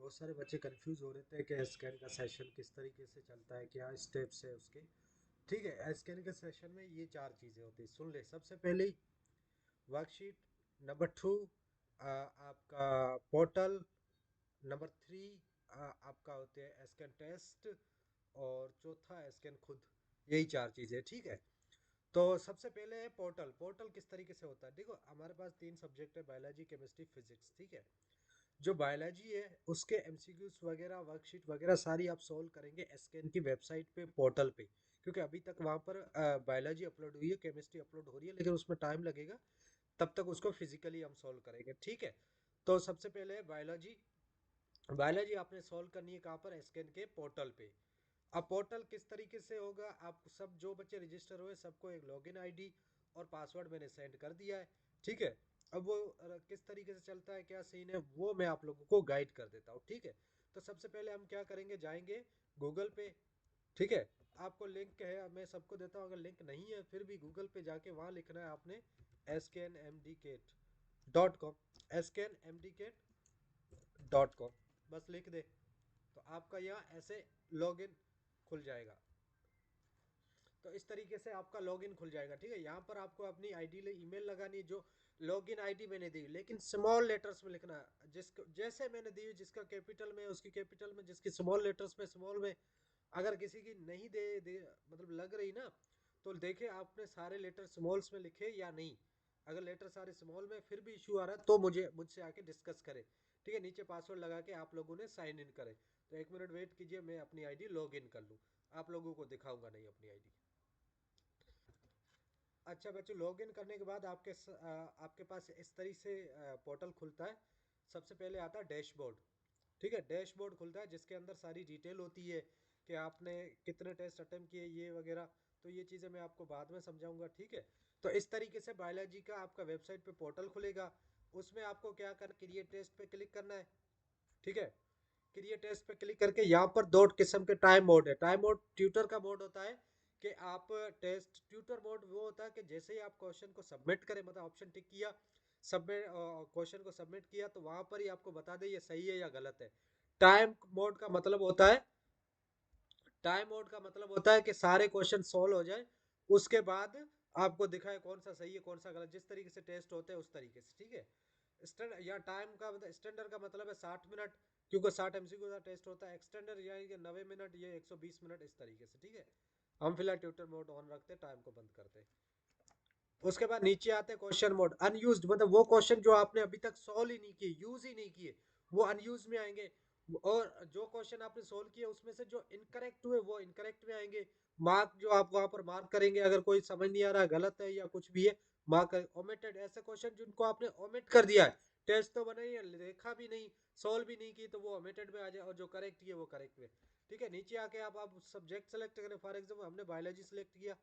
बहुत सारे बच्चे कंफ्यूज हो रहे थे कि स्कैन का सेशन किस तरीके से चलता है, क्या स्टेप्स है उसके। ठीक है, स्कैन के सेशन में ये चार चीज़ें होती है, सुन ले। सबसे पहले वर्कशीट, नंबर टू आपका पोर्टल, नंबर थ्री आपका होते हैं स्कैन टेस्ट, और चौथा स्कैन खुद। यही चार चीज़ें, ठीक है। तो सबसे पहले है पोर्टल। पोर्टल किस तरीके से होता है, देखो हमारे पास तीन सब्जेक्ट है, बायोलॉजी, केमिस्ट्री, फिजिक्स, ठीक है। जो बायोलॉजी है उसके एमसीक्यूज वगैरह, वर्कशीट वगैरह सारी आप सोल्व करेंगे एसकेएन की वेबसाइट पे, पोर्टल पे। क्योंकि अभी तक वहाँ पर बायोलॉजी अपलोड हुई है, केमिस्ट्री अपलोड हो रही है, लेकिन उसमें टाइम लगेगा, तब तक उसको फिजिकली हम सोल्व करेंगे, ठीक है। तो सबसे पहले बायोलॉजी। बायोलॉजी आपने सोल्व करनी है कहाँ पर, एसकेएन के पोर्टल पे। अब पोर्टल किस तरीके से होगा, आप सब जो बच्चे रजिस्टर हुए सबको एक लॉगिन आईडी और पासवर्ड मैंने सेंड कर दिया है, ठीक है। अब वो किस तरीके से चलता है, क्या सीन है, वो मैं आप लोगों को गाइड कर देता हूँ, ठीक है। तो सबसे पहले हम क्या करेंगे, जाएंगे गूगल पे, ठीक है। आपको लिंक है, मैं सबको देता हूँ, अगर लिंक नहीं है फिर भी गूगल पे जाके वहाँ लिखना है आपने sknmdkit.com, sknmdkit.com, बस लिख दे तो आपका यहाँ ऐसे लॉगिन खुल जाएगा। तो इस तरीके से आपका लॉगिन खुल जाएगा, ठीक है। यहाँ पर आपको अपनी आईडी ले ईमेल लगानी है, जो लॉगिन आईडी मैंने दी, लेकिन स्मॉल लेटर्स में लिखना है। जिसको जैसे मैंने दी, जिसका कैपिटल में उसकी कैपिटल में, जिसकी स्मॉल लेटर्स में स्मॉल में। अगर किसी की नहीं दे मतलब लग रही ना, तो देखे आपने सारे लेटर स्मॉल्स में लिखे या नहीं। अगर लेटर सारे स्मॉल में फिर भी इशू आ रहा है तो मुझसे आके डिस्कस करें, ठीक है। नीचे पासवर्ड लगा के आप लोगों ने साइन इन करें। तो एक मिनट वेट कीजिए, मैं अपनी आईडी लॉग इन कर लूँ, आप लोगों को दिखाऊंगा नहीं अपनी आईडी। अच्छा बच्चों, लॉगिन करने के बाद आपके पास इस तरीके से पोर्टल खुलता है। सबसे पहले आता है डैशबोर्ड, ठीक है। डैशबोर्ड खुलता है जिसके अंदर सारी डिटेल होती है कि आपने कितने टेस्ट अटेम्प्ट किए, ये वगैरह। तो ये चीज़ें मैं आपको बाद में समझाऊंगा, ठीक है। तो इस तरीके से बायोलॉजी का आपका वेबसाइट पे पोर्टल खुलेगा। उसमें आपको क्या करना, क्रिएट टेस्ट पे क्लिक करना है, ठीक है। क्रिएट टेस्ट पे क्लिक करके यहाँ पर दो किस्म के टाइम मोड है। टाइम मोड ट्यूटर का मोड होता है कि आप टेस्ट, ट्यूटर मोड वो होता है कि जैसे ही आप क्वेश्चन को सबमिट करें, मतलब ऑप्शन टिक किया, सबमिट क्वेश्चन को सबमिट किया, तो वहां पर ही आपको बता दे ये सही है या गलत है। टाइम मोड का मतलब होता है, टाइम मोड का मतलब होता है कि सारे क्वेश्चन सॉल्व हो जाए, उसके बाद आपको दिखाए कौन सा सही है कौन सा गलत, जिस तरीके से टेस्ट होते हैं उस तरीके से, ठीक है। स्टैंडर्ड या टाइम का मतलब, स्टैंडर्ड का मतलब है 60 मिनट, क्योंकि 60 MCQ का टेस्ट होता है। एक्सटेंडर यानी कि 90 मिनट, ये 120 मिनट, इस तरीके से, ठीक है। हम फिलहाल ट्यूटर मोड ऑन रखते हैं, टाइम को बंद करते हैं। उसके बाद नीचे आते हैं क्वेश्चन मोड अनयूज्ड, मतलब वो क्वेश्चन जो आपने अभी तक सॉल्व ही नहीं किए, यूज ही नहीं किए, वो अनयूज में आएंगे। और जो क्वेश्चन आपने सोल्व किए उसमें से जो इनकरेक्ट हुए वो इनकरेक्ट में आएंगे। मार्क जो आप वहां पर मार्क करेंगे, अगर कोई समझ नहीं आ रहा, गलत है या कुछ भी है, मार्क ओमिटेड, ऐसे क्वेश्चन जिनको आपने ओमिट कर दिया है, टेस्ट तो बना ही है, देखा भी नहीं, सोल्व भी नहीं की, तो वो ओमिटेड में आ जाए, और जो करेक्ट है वो करेक्ट में, ठीक है। नीचे आके आप सब्जेक्ट सेलेक्ट करें, फॉर एग्जाम्पल हमने बायोलॉजी सेलेक्ट किया,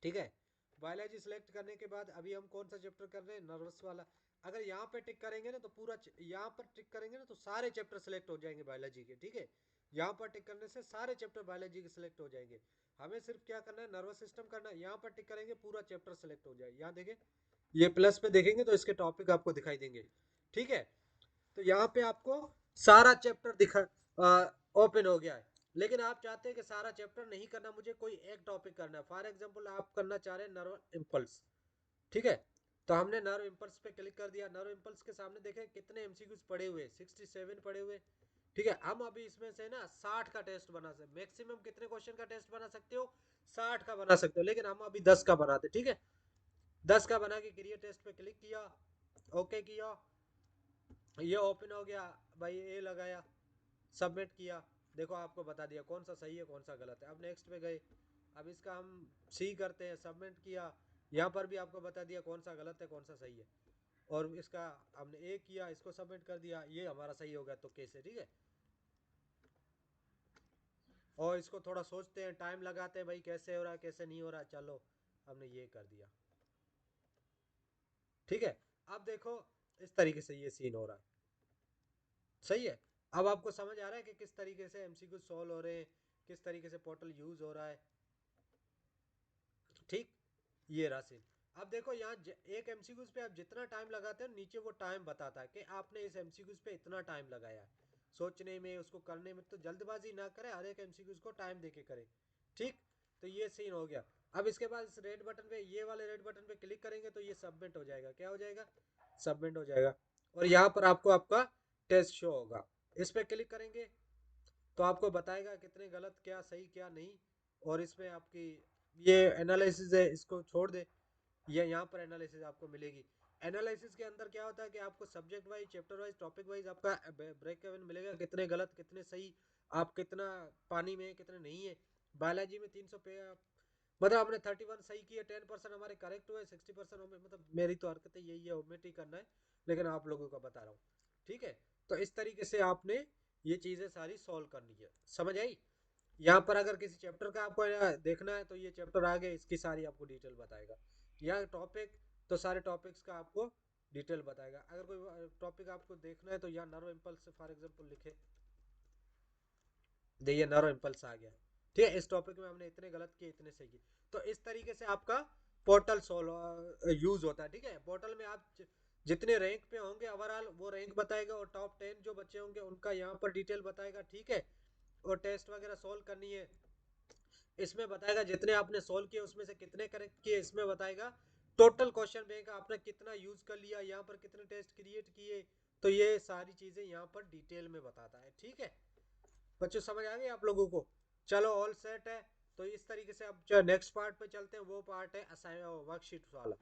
ठीक है। बायोलॉजी सेलेक्ट करने के बाद अभी हम कौन सा चैप्टर कर रहे हैं, नर्वस वाला। अगर यहाँ पे टिक करेंगे ना तो पूरा, यहाँ पर टिक करेंगे ना तो सारे चैप्टर सेलेक्ट हो जाएंगे बायोलॉजी के, ठीक है। यहाँ पर टिक करने से सारे चैप्टर बायोलॉजी के सिलेक्ट हो जाएंगे। हमें सिर्फ क्या करना है, नर्वस सिस्टम करना है। यहाँ पर टिक करेंगे पूरा चैप्टर सेलेक्ट हो जाए, यहाँ देखें, ये प्लस पे देखेंगे तो इसके टॉपिक आपको दिखाई देंगे, ठीक है। तो यहाँ पे आपको सारा चैप्टर दिखा ओपन हो गया है। लेकिन आप चाहते हैं कि सारा चैप्टर नहीं करना, मुझे कोई एक टॉपिक करना है। फॉर एग्जांपल आप करना चाह रहे हैं नर्व इम्पल्स, ठीक है। तो हमने नर्व इम्पल्स पे क्लिक कर दिया। नर्व इम्पल्स के सामने देखें कितने एमसीक्यूज पड़े हुए, 67 पड़े हुए, ठीक है। हम अभी इसमें से ना 60 का टेस्ट बना सकते, मैक्सिमम कितने क्वेश्चन का टेस्ट बना सकते हो, 60 का बना सकते हो, लेकिन हम अभी 10 का बनाते, ठीक है। 10 का बना के क्रिएट टेस्ट पे क्लिक किया, ओके किया, ये ओपन हो गया भाई, ये लगाया, सबमिट किया, देखो आपको बता दिया कौन सा सही है कौन सा गलत है। अब नेक्स्ट पे गए, अब इसका हम सी करते हैं, सबमिट किया, यहाँ पर भी आपको बता दिया कौन सा गलत है कौन सा सही है। और इसका हमने ए किया, इसको सबमिट कर दिया, ये हमारा सही हो गया तो कैसे, ठीक है। और इसको थोड़ा सोचते हैं, टाइम लगाते हैं भाई, कैसे हो रहा है कैसे नहीं हो रहा, चलो हमने ये कर दिया, ठीक है। अब देखो इस तरीके से ये सीन हो रहा है, सही है। अब आपको समझ आ रहा है कि किस तरीके से एमसीक्यू सॉल्व हो रहे हैं, किस तरीके से पोर्टल यूज हो रहा है, ठीक। ये रहा सीन। अब देखो यहाँ एक एमसीक्यूज पे आप जितना टाइम लगाते हैं नीचे वो टाइम बताता है कि आपने इस एमसीक्यूज पे इतना टाइम लगाया है सोचने में, उसको करने में। तो जल्दबाजी ना करे, हर एक एमसीक्यूज को टाइम देके करे। ठीक, तो ये सीन हो गया। अब इसके बाद इस रेड बटन पे, ये वाले रेड बटन पे क्लिक करेंगे तो ये सबमिट हो जाएगा। क्या हो जाएगा? सबमिट हो जाएगा। और यहाँ पर आपको आपका टेस्ट शो होगा। इस पे क्लिक करेंगे तो आपको बताएगा कितने गलत, क्या सही क्या नहीं। और इसमें आपकी ये एनालिसिस है, इसको छोड़ दे। ये यहाँ पर एनालिसिस आपको मिलेगी। एनालिसिस के अंदर क्या होता है कि आपको subject wise, chapter wise, topic wise आपका ब्रेक इवन मिलेगा, कितने गलत कितने सही, आप कितना पानी में कितने नहीं है। बायोलॉजी में 300 पे मतलब हमने 31 सही किए, 10% हमारे करेक्ट हुए, 60% हमें, मतलब मेरी तो हरकतें यही है, ओमिट ही करना है, लेकिन आप लोगों का बता रहा हूँ। ठीक है, तो इस तरीके से आपने ये चीज़ें सारी सॉल्व करनी है। समझ आई? यहाँ पर अगर किसी चैप्टर का आपको देखना है तो ये चैप्टर आगे इसकी सारी आपको डिटेल बताएगा। या टॉपिक, तो सारे टॉपिक्स का आपको डिटेल बताएगा। अगर कोई टॉपिक आपको देखना है तो यहाँ नर्व इम्पल्स फॉर एग्जांपल लिखे, देखिए नर्व इम्पल्स आ गया। ठीक है, इस टॉपिक में हमने इतने गलत किए, इतने सही किए। तो इस तरीके से आपका पोर्टल सोल्व यूज होता है। ठीक है, पोर्टल में आप जितने रैंक पे होंगे ओवरऑल वो रैंक बताएगा, और टॉप 10 जो बच्चे होंगे उनका यहाँ पर डिटेल बताएगा। ठीक है, और टेस्ट वगैरह सोल्व करनी है इसमें बताएगा, जितने आपने सोल्व किए उसमें से कितने करेक्ट किए इसमें बताएगा। टोटल क्वेश्चन बैंक आपने कितना यूज कर लिया, यहाँ पर कितने टेस्ट क्रिएट किए, तो ये सारी चीजें यहाँ पर डिटेल में बताता है। ठीक है बच्चों, समझ आ गई आप लोगों को? चलो ऑल सेट है। तो इस तरीके से अब नेक्स्ट पार्ट पे चलते हैं, वो पार्ट है वर्कशीट वाला।